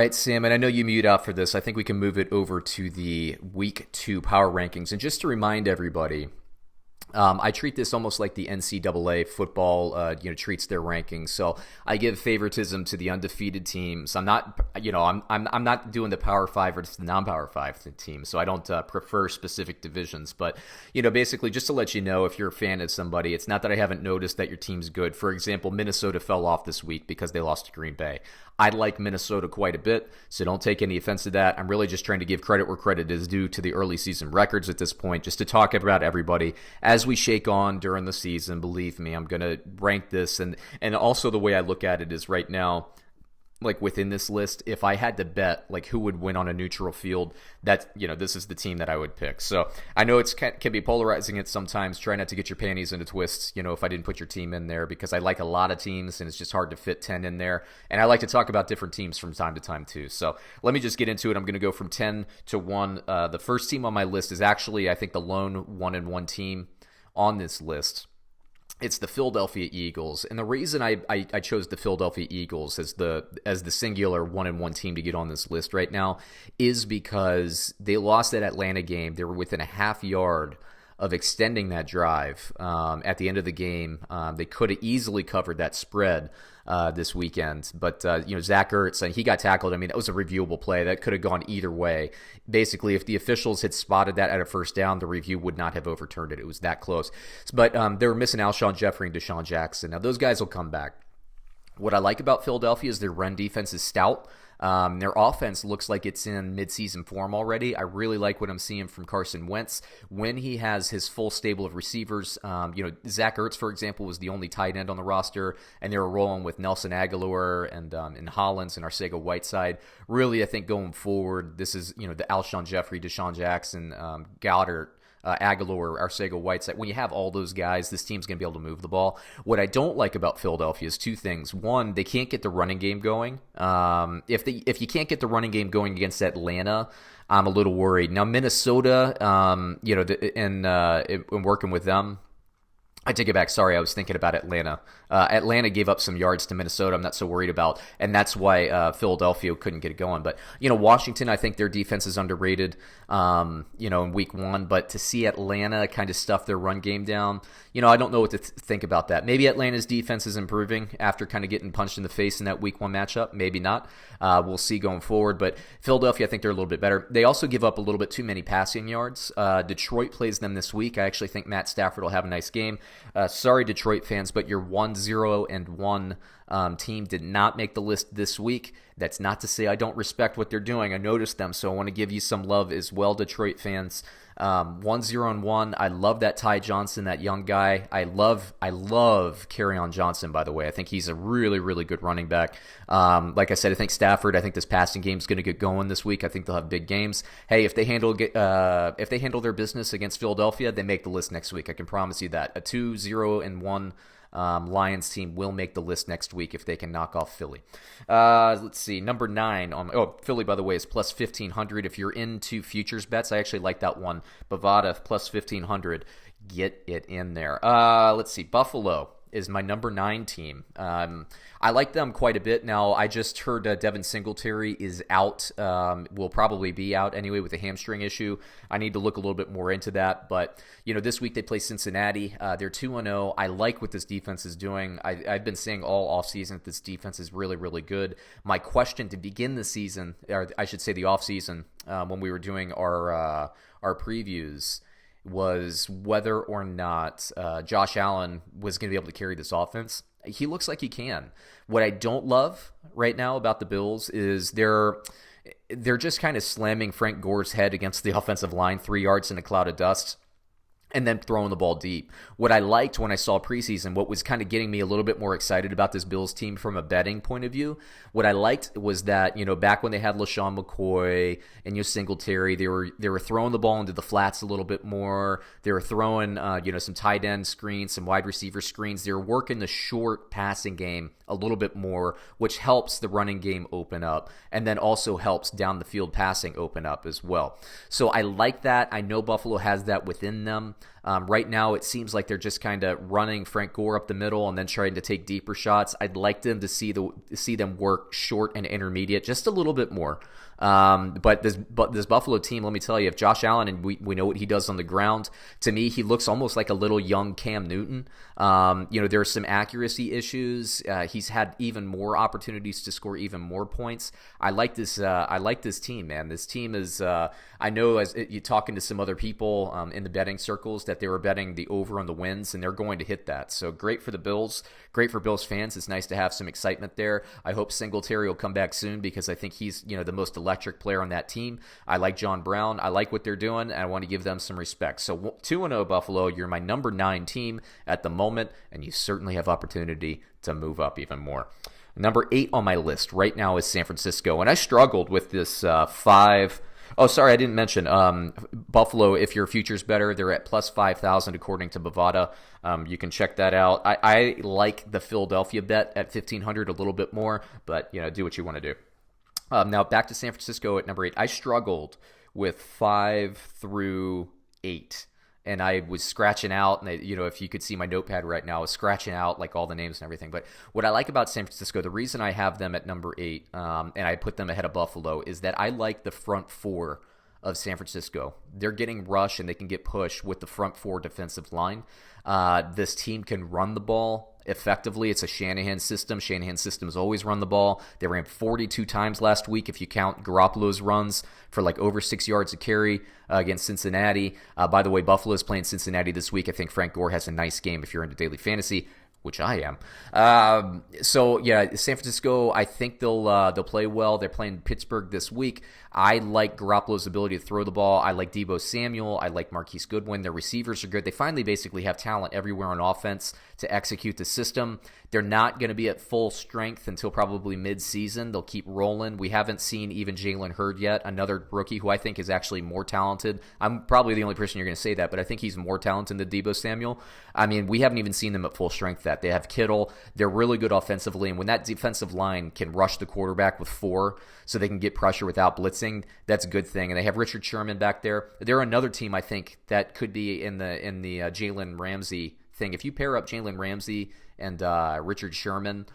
right, Sam, and I know you mute out for this. I think we can move it over to the Week 2 power rankings. And just to remind everybody, I treat this almost like the NCAA football, treats their rankings. So I give favoritism to the undefeated teams. I'm not, I'm not doing the Power Five or the non-Power Five teams. So I don't prefer specific divisions. But basically, just to let you know, if you're a fan of somebody, it's not that I haven't noticed that your team's good. For example, Minnesota fell off this week because they lost to Green Bay. I like Minnesota quite a bit, so don't take any offense to that. I'm really just trying to give credit where credit is due to the early season records at this point, just to talk about everybody. As we shake on during the season, believe me, I'm going to rank this. And also the way I look at it is right now, like within this list, if I had to bet like who would win on a neutral field, that this is the team that I would pick. So I know it can be polarizing at sometimes. Try not to get your panties into twists, if I didn't put your team in there, because I like a lot of teams and it's just hard to fit 10 in there. And I like to talk about different teams from time to time too. So let me just get into it. I'm going to go from 10 to 1. The first team on my list is actually, I think, the lone 1-1 team on this list. It's the Philadelphia Eagles, and the reason I chose the Philadelphia Eagles as the singular 1-1 team to get on this list right now is because they lost that Atlanta game. They were within a half yard of extending that drive at the end of the game. They could have easily covered that spread this weekend, but Zach Ertz, he got tackled. I mean, that was a reviewable play that could have gone either way. Basically, if the officials had spotted that at a first down, the review would not have overturned it. It was that close. But they were missing Alshon Jeffrey and Deshaun Jackson. Now those guys will come back. What I like about Philadelphia is their run defense is stout. Their offense looks like it's in midseason form already. I really like what I'm seeing from Carson Wentz when he has his full stable of receivers. Zach Ertz, for example, was the only tight end on the roster, and they were rolling with Nelson Aguilar and Hollins and Arcega-Whiteside. Really, I think going forward, this is the Alshon Jeffrey, Deshaun Jackson, Goddard, Aguilar, Arcega-Whiteside. When you have all those guys, this team's going to be able to move the ball. What I don't like about Philadelphia is two things. One, they can't get the running game going. If you can't get the running game going against Atlanta, I'm a little worried. Now, Minnesota, in working with them, I take it back. Sorry, I was thinking about Atlanta. Atlanta gave up some yards to Minnesota. I'm not so worried about, and that's why Philadelphia couldn't get it going. But Washington, I think their defense is underrated. In Week 1, but to see Atlanta kind of stuff their run game down, I don't know what to think about that. Maybe Atlanta's defense is improving after kind of getting punched in the face in that Week 1 matchup. Maybe not. We'll see going forward. But Philadelphia, I think they're a little bit better. They also give up a little bit too many passing yards. Detroit plays them this week. I actually think Matt Stafford will have a nice game. Sorry, Detroit fans, but your 1-0-1 team did not make the list this week. That's not to say I don't respect what they're doing. I noticed them, so I want to give you some love as well, Detroit fans. 1-0-1. I love that Ty Johnson, that young guy. I love Kerryon Johnson, by the way. I think he's a really, really good running back. Like I said, I think Stafford, I think this passing game is going to get going this week. I think they'll have big games. Hey, if they handle their business against Philadelphia, they make the list next week. I can promise you that. A 2-0-1 Lions team will make the list next week if they can knock off Philly. Let's see, number 9 on Philly, by the way, is plus 1,500. If you're into futures bets, I actually like that one. Bovada plus 1,500. Get it in there. Let's see, Buffalo is my number 9 team. I like them quite a bit. Now, I just heard Devin Singletary is out, will probably be out anyway with a hamstring issue. I need to look a little bit more into that. But, this week they play Cincinnati. They're 2-0. I like what this defense is doing. I've been saying all offseason that this defense is really, really good. My question to begin the season, or I should say the offseason, when we were doing our previews, was whether or not Josh Allen was going to be able to carry this offense. He looks like he can. What I don't love right now about the Bills is they're just kind of slamming Frank Gore's head against the offensive line 3 yards in a cloud of dust, and then throwing the ball deep. What I liked when I saw preseason, what was kind of getting me a little bit more excited about this Bills team from a betting point of view, what I liked was that, back when they had LaShawn McCoy and Singletary, they were throwing the ball into the flats a little bit more. They were throwing, some tight end screens, some wide receiver screens. They were working the short passing game a little bit more, which helps the running game open up, and then also helps down the field passing open up as well. So I like that. I know Buffalo has that within them. Right now, it seems like they're just kind of running Frank Gore up the middle and then trying to take deeper shots. I'd like them to see them work short and intermediate just a little bit more. But this Buffalo team, let me tell you, if Josh Allen, and we know what he does on the ground, to me, he looks almost like a little young Cam Newton. There are some accuracy issues. He's had even more opportunities to score even more points. I like this team, man. This team is, I know as you're talking to some other people in the betting circles that they were betting the over on the wins, and they're going to hit that. So great for the Bills. Great for Bills fans. It's nice to have some excitement there. I hope Singletary will come back soon because I think he's, the most electric player on that team. I like John Brown. I like what they're doing, and I want to give them some respect. So 2-0 Buffalo, you're my number 9 team at the moment, and you certainly have opportunity to move up even more. Number 8 on my list right now is San Francisco, and I struggled with this 5. Oh, sorry, I didn't mention Buffalo. If your future's better, they're at plus 5,000 according to Bovada. You can check that out. I like the Philadelphia bet at 1,500 a little bit more, but do what you want to do. Now back to San Francisco at number 8. I struggled with 5 through 8. And I was scratching out, and if you could see my notepad right now, I was scratching out like all the names and everything. But what I like about San Francisco, the reason I have them at number 8, and I put them ahead of Buffalo, is that I like the front 4 of San Francisco. They're getting rushed and they can get pushed with the front 4 defensive line. This team can run the ball effectively. It's a Shanahan system. Shanahan's systems always run the ball. They ran 42 times last week if you count Garoppolo's runs for like over 6 yards a carry against Cincinnati. By the way, Buffalo's playing Cincinnati this week. I think Frank Gore has a nice game if you're into daily fantasy, which I am. So yeah, San Francisco, I think they'll play well. They're playing Pittsburgh this week. I like Garoppolo's ability to throw the ball. I like Deebo Samuel. I like Marquise Goodwin. Their receivers are good. They finally basically have talent everywhere on offense to execute the system. They're not going to be at full strength until probably mid-season. They'll keep rolling. We haven't seen even Jalen Hurd yet, another rookie who I think is actually more talented. I'm probably the only person you're going to say that, but I think he's more talented than Deebo Samuel. I mean, we haven't even seen them at full strength yet. They have Kittle. They're really good offensively, and when that defensive line can rush the quarterback with 4 so they can get pressure without blitzing, that's a good thing. And they have Richard Sherman back there. They're another team, I think, that could be in the Jalen Ramsey thing. If you pair up Jalen Ramsey and Richard Sherman,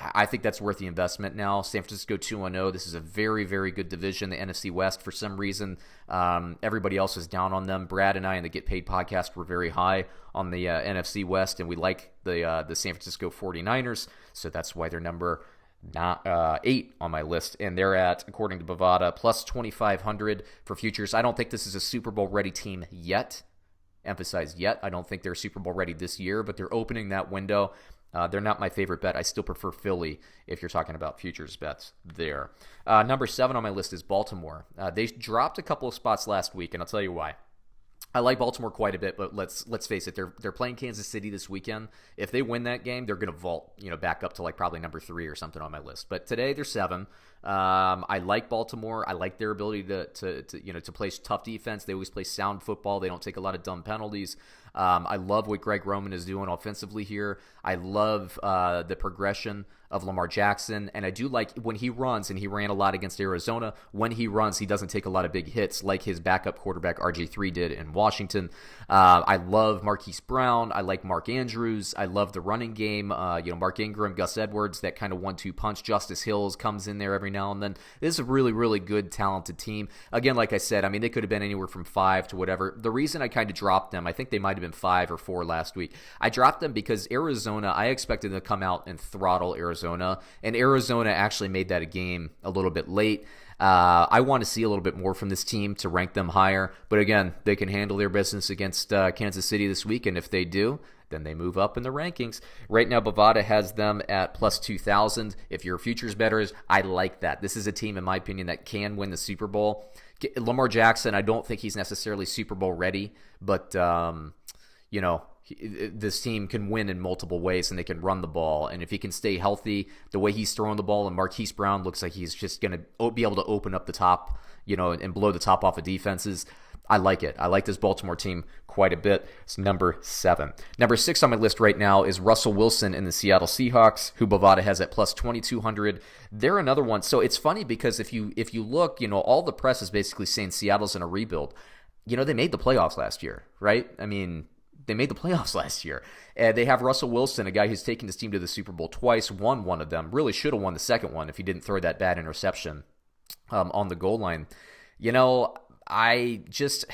I think that's worth the investment now. San Francisco 2-0. This is a very, very good division, the NFC West. For some reason, everybody else is down on them. Brad and I in the Get Paid podcast were very high on the NFC West, and we like the San Francisco 49ers, so that's why they're number 8 on my list, and they're at, according to Bovada, plus 2,500 for futures. I don't think this is a Super Bowl ready team yet. Emphasize yet. I don't think they're Super Bowl ready this year, but they're opening that window. They're not my favorite bet. I still prefer Philly if you're talking about futures bets there. Number 7 on my list is Baltimore. They dropped a couple of spots last week, and I'll tell you why. I like Baltimore quite a bit, but let's face it, they're playing Kansas City this weekend. If they win that game, they're going to vault, back up to like probably number 3 or something on my list. But today they're 7. I like Baltimore. I like their ability to play tough defense. They always play sound football. They don't take a lot of dumb penalties. I love what Greg Roman is doing offensively here. I love the progression of Lamar Jackson, and I do like when he runs, and he ran a lot against Arizona. When he runs, he doesn't take a lot of big hits like his backup quarterback RG3 did in Washington. I love Marquise Brown. I like Mark Andrews. I love the running game. Mark Ingram, Gus Edwards, that kind of 1-2 punch. Justice Hills comes in there every now and then. This is a really, really good, talented team. Again, like I said, I mean, they could have been anywhere from 5 to whatever. The reason I kind of dropped them, I think they might have been 5 or 4 last week. I dropped them because Arizona, I expected them to come out and throttle Arizona, and Arizona actually made that a game a little bit late. I want to see a little bit more from this team to rank them higher, but again, they can handle their business against Kansas City this week, and if they do, then they move up in the rankings. Right now, Bovada has them at plus 2,000. If you're futures bettors, I like that. This is a team, in my opinion, that can win the Super Bowl. Lamar Jackson, I don't think he's necessarily Super Bowl ready, but this team can win in multiple ways, and they can run the ball. And if he can stay healthy, the way he's throwing the ball, and Marquise Brown looks like he's just going to be able to open up the top, and blow the top off of defenses. I like it. I like this Baltimore team quite a bit. It's number 7. Number 6 on my list right now is Russell Wilson and the Seattle Seahawks, who Bovada has at plus 2,200. They're another one. So it's funny because if you look, all the press is basically saying Seattle's in a rebuild. they made the playoffs last year, right? I mean, they made the playoffs last year. And they have Russell Wilson, a guy who's taken his team to the Super Bowl twice, won one of them, really should have won the second one if he didn't throw that bad interception on the goal line. I just,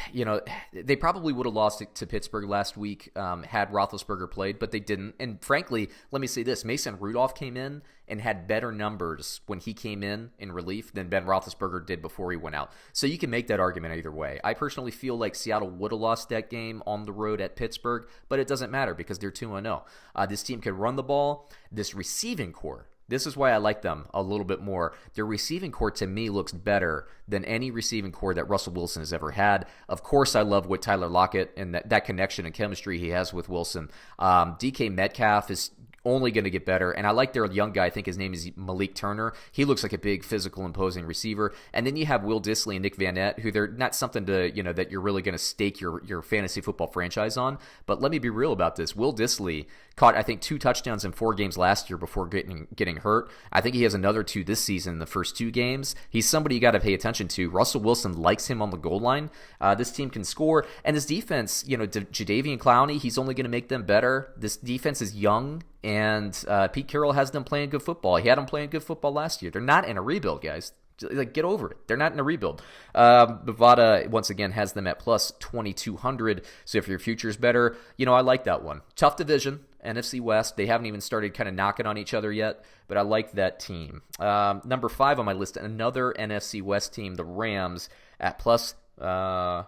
they probably would have lost it to Pittsburgh last week had Roethlisberger played, but they didn't. And frankly, let me say this, Mason Rudolph came in and had better numbers when he came in relief than Ben Roethlisberger did before he went out. So you can make that argument either way. I personally feel like Seattle would have lost that game on the road at Pittsburgh, but it doesn't matter because they're 2-0. This team can run the ball. This receiving core, this is why I like them a little bit more. Their receiving core, to me, looks better than any receiving core that Russell Wilson has ever had. Of course, I love what Tyler Lockett and that connection and chemistry he has with Wilson. DK Metcalf is only going to get better, and I like their young guy. I think his name is Malik Turner. He looks like a big, physical, imposing receiver. And then you have Will Dissly and Nick Van Nett, who they're not something to, that you're really going to stake your fantasy football franchise on. But let me be real about this. Will Dissly caught, I think, 2 touchdowns in 4 games last year before getting hurt. I think he has another 2 this season in the first 2 games. He's somebody you got to pay attention to. Russell Wilson likes him on the goal line. This team can score. And this defense, Jadeveon Clowney, he's only going to make them better. This defense is young. And Pete Carroll has them playing good football. He had them playing good football last year. They're not in a rebuild, guys. Get over it. They're not in a rebuild. Bovada, once again, has them at plus 2,200. So if your future is better, I like that one. Tough division, NFC West. They haven't even started kind of knocking on each other yet, but I like that team. Number 5 on my list, another NFC West team, the Rams, at plus 900.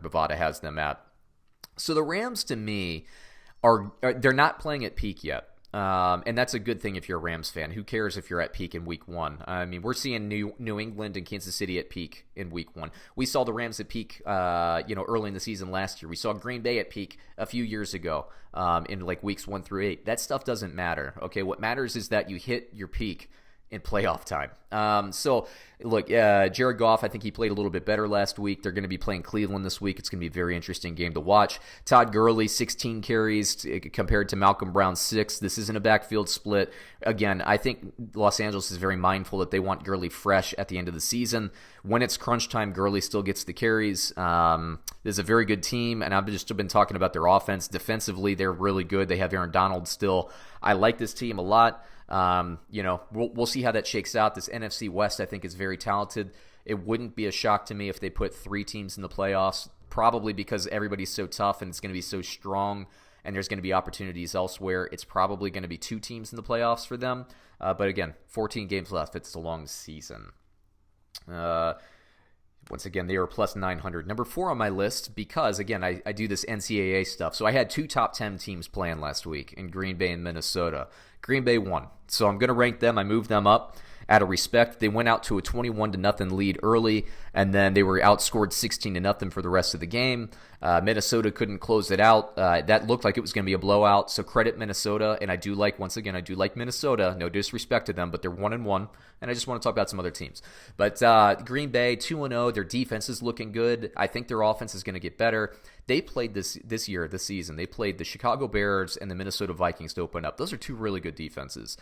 Bovada has them at. So the Rams, to me, they're not playing at peak yet. And that's a good thing if you're a Rams fan. Who cares if you're at peak in week 1? I mean, we're seeing New England and Kansas City at peak in week 1. We saw the Rams at peak, early in the season last year. We saw Green Bay at peak a few years ago in like weeks 1 through 8. That stuff doesn't matter. Okay, what matters is that you hit your peak in playoff time. Look, Jared Goff, I think he played a little bit better last week. They're going to be playing Cleveland this week. It's going to be a very interesting game to watch. Todd Gurley, 16 carries compared to Malcolm Brown's 6. This isn't a backfield split. Again, I think Los Angeles is very mindful that they want Gurley fresh at the end of the season. When it's crunch time, Gurley still gets the carries. This is a very good team, and I've just been talking about their offense. Defensively, they're really good. They have Aaron Donald still. I like this team a lot. We'll see how that shakes out. This NFC West, I think, is very talented. It wouldn't be a shock to me if they put 3 teams in the playoffs, probably because everybody's so tough and it's going to be so strong and there's going to be opportunities elsewhere. It's probably going to be 2 teams in the playoffs for them. But again, 14 games left. It's a long season. Once again, they are plus 900. Number 4 on my list because, again, I do this NCAA stuff. So I had 2 top 10 teams playing last week in Green Bay and Minnesota. Green Bay won. So I'm going to rank them. I moved them up out of respect. They went out to a 21-0 lead early, and then they were outscored 16-0 for the rest of the game. Minnesota couldn't close it out. That looked like it was going to be a blowout, so credit Minnesota. And I do like Minnesota. No disrespect to them, but they're 1-1, and I just want to talk about some other teams. But Green Bay, 2-0. Their defense is looking good. I think their offense is going to get better. They played this season. They played the Chicago Bears and the Minnesota Vikings to open up. Those are 2 really good defenses.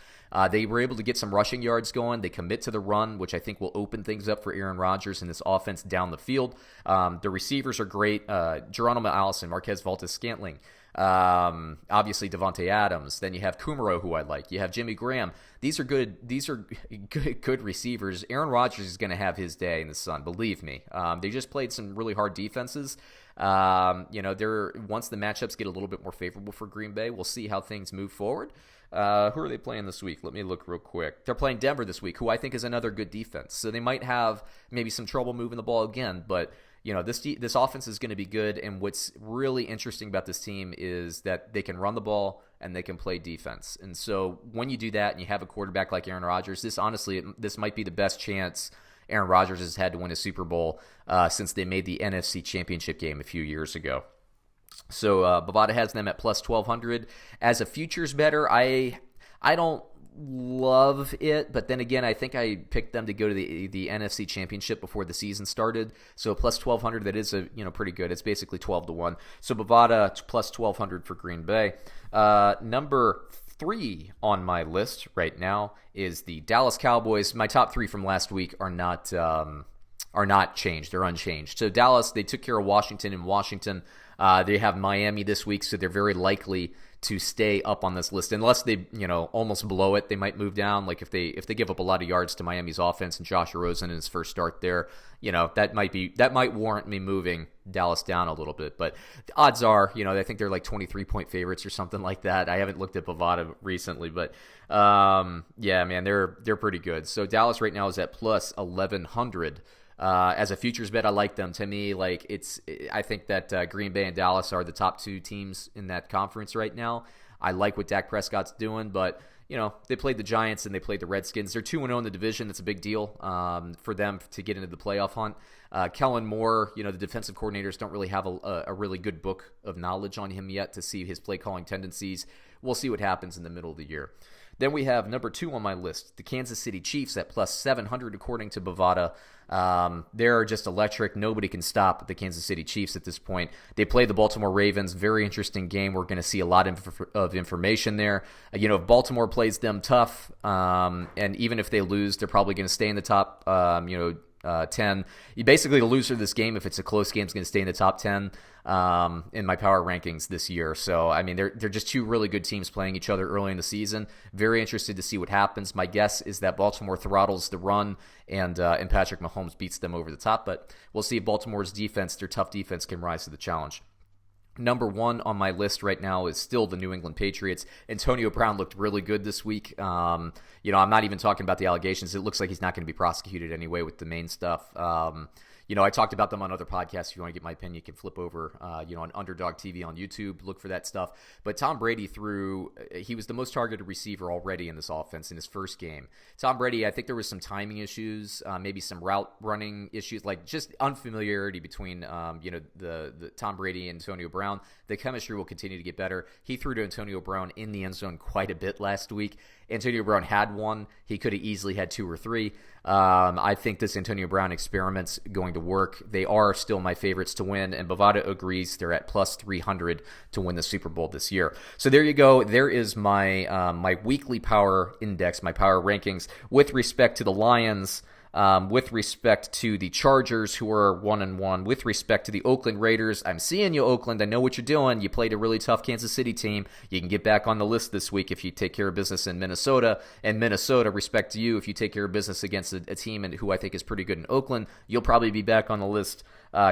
They were able to get some rushing yards going. They commit to the run, which I think will open things up for Aaron Rodgers and this offense down the field. The receivers are great. Geronimo Allison, Marquez Valdes-Scantling, obviously Devontae Adams. Then you have Kumaro, who I like. You have Jimmy Graham. These are good receivers. Aaron Rodgers is going to have his day in the sun. Believe me. They just played some really hard defenses. Once the matchups get a little bit more favorable for Green Bay, we'll see how things move forward. Who are they playing this week? Let me look real quick. They're playing Denver this week, who I think is another good defense. So they might have maybe some trouble moving the ball again, but this offense is going to be good. And what's really interesting about this team is that they can run the ball and they can play defense. And so when you do that and you have a quarterback like Aaron Rodgers, this might be the best chance Aaron Rodgers has had to win a Super Bowl since they made the NFC Championship game a few years ago. So Bovada has them at plus 1,200. As a futures better, I don't love it, but then again, I think I picked them to go to the NFC Championship before the season started. So plus 1,200, that is pretty good. It's basically 12-1. So Bovada plus 1,200 for Green Bay. Number 3 on my list right now is the Dallas Cowboys. My top 3 from last week are not are not changed. They're unchanged. So Dallas, they took care of Washington in Washington. They have Miami this week, so they're very likely to stay up on this list unless they, almost blow it. They might move down. Like if they give up a lot of yards to Miami's offense and Josh Rosen in his first start there, that might warrant me moving Dallas down a little bit. But the odds are, I think they're like 23-point favorites or something like that. I haven't looked at Bovada recently, but yeah, man, they're pretty good. So Dallas right now is at plus 1,100. As a futures bet, I like them. To me, I think that Green Bay and Dallas are the top two teams in that conference right now. I like what Dak Prescott's doing, but they played the Giants and they played the Redskins. They're 2-0 in the division. That's a big deal for them to get into the playoff hunt. Kellen Moore, the defensive coordinators don't really have a really good book of knowledge on him yet to see his play calling tendencies. We'll see what happens in the middle of the year. Then we have number 2 on my list, the Kansas City Chiefs at plus 700 according to Bovada. They're just electric. Nobody can stop the Kansas City Chiefs at this point. They play the Baltimore Ravens. Very interesting game. We're going to see a lot of information there. If Baltimore plays them tough, and even if they lose, they're probably going to stay in the top 10. Basically, the loser of this game, if it's a close game, is going to stay in the top 10 in my power rankings this year. So, they're just two really good teams playing each other early in the season. Very interested to see what happens. My guess is that Baltimore throttles the run and Patrick Mahomes beats them over the top. But we'll see if Baltimore's defense, their tough defense, can rise to the challenge. Number 1 on my list right now is still the New England Patriots. Antonio Brown looked really good this week. I'm not even talking about the allegations. It looks like he's not going to be prosecuted anyway with the main stuff. I talked about them on other podcasts. If you want to get my opinion, you can flip over, on Underdog TV on YouTube. Look for that stuff. But Tom Brady he was the most targeted receiver already in this offense in his first game. Tom Brady, I think there was some timing issues, maybe some route running issues, like just unfamiliarity between, the Tom Brady and Antonio Brown. The chemistry will continue to get better. He threw to Antonio Brown in the end zone quite a bit last week. Antonio Brown had one. He could have easily had 2 or 3. I think this Antonio Brown experiment's going to work. They are still my favorites to win, and Bovada agrees they're at plus 300 to win the Super Bowl this year. So there you go. There is my my weekly power index, my power rankings with respect to the Lions, with respect to the Chargers, who are 1-1, with respect to the Oakland Raiders. I'm seeing you, Oakland. I know what you're doing. You played a really tough Kansas City team. You can get back on the list this week if you take care of business in Minnesota. And Minnesota, respect to you, if you take care of business against a team who I think is pretty good in Oakland, you'll probably be back on the list.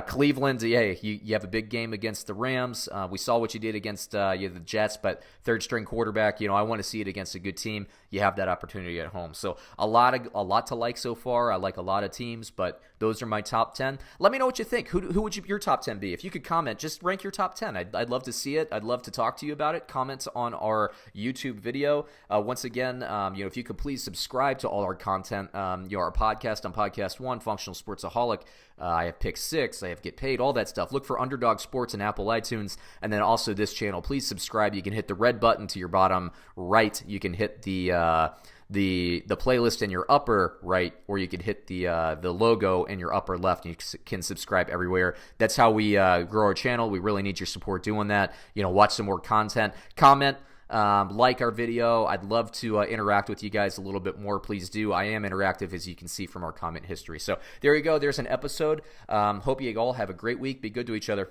Cleveland, you have a big game against the Rams. We saw what you did against the Jets, but third-string quarterback, I want to see it against a good team. You have that opportunity at home. So a lot to like so far. I like a lot of teams, but those are my top 10. Let me know what you think. Who would your top 10 be? If you could comment, just rank your top 10. I'd love to see it. I'd love to talk to you about it. Comment on our YouTube video. Once again, if you could please subscribe to all our content. Our podcast on Podcast One, Functional Sportsaholic. I have Pick 6. I have Get Paid, all that stuff. Look for Underdog Sports and Apple iTunes, and then also this channel. Please subscribe. You can hit the red button to your bottom right. You can hit the playlist in your upper right, or you can hit the logo in your upper left. You can subscribe everywhere. That's how we grow our channel. We really need your support doing that. Watch some more content. Comment. Like our video. I'd love to interact with you guys a little bit more. Please do. I am interactive, as you can see from our comment history. So there you go. There's an episode. Hope you all have a great week. Be good to each other.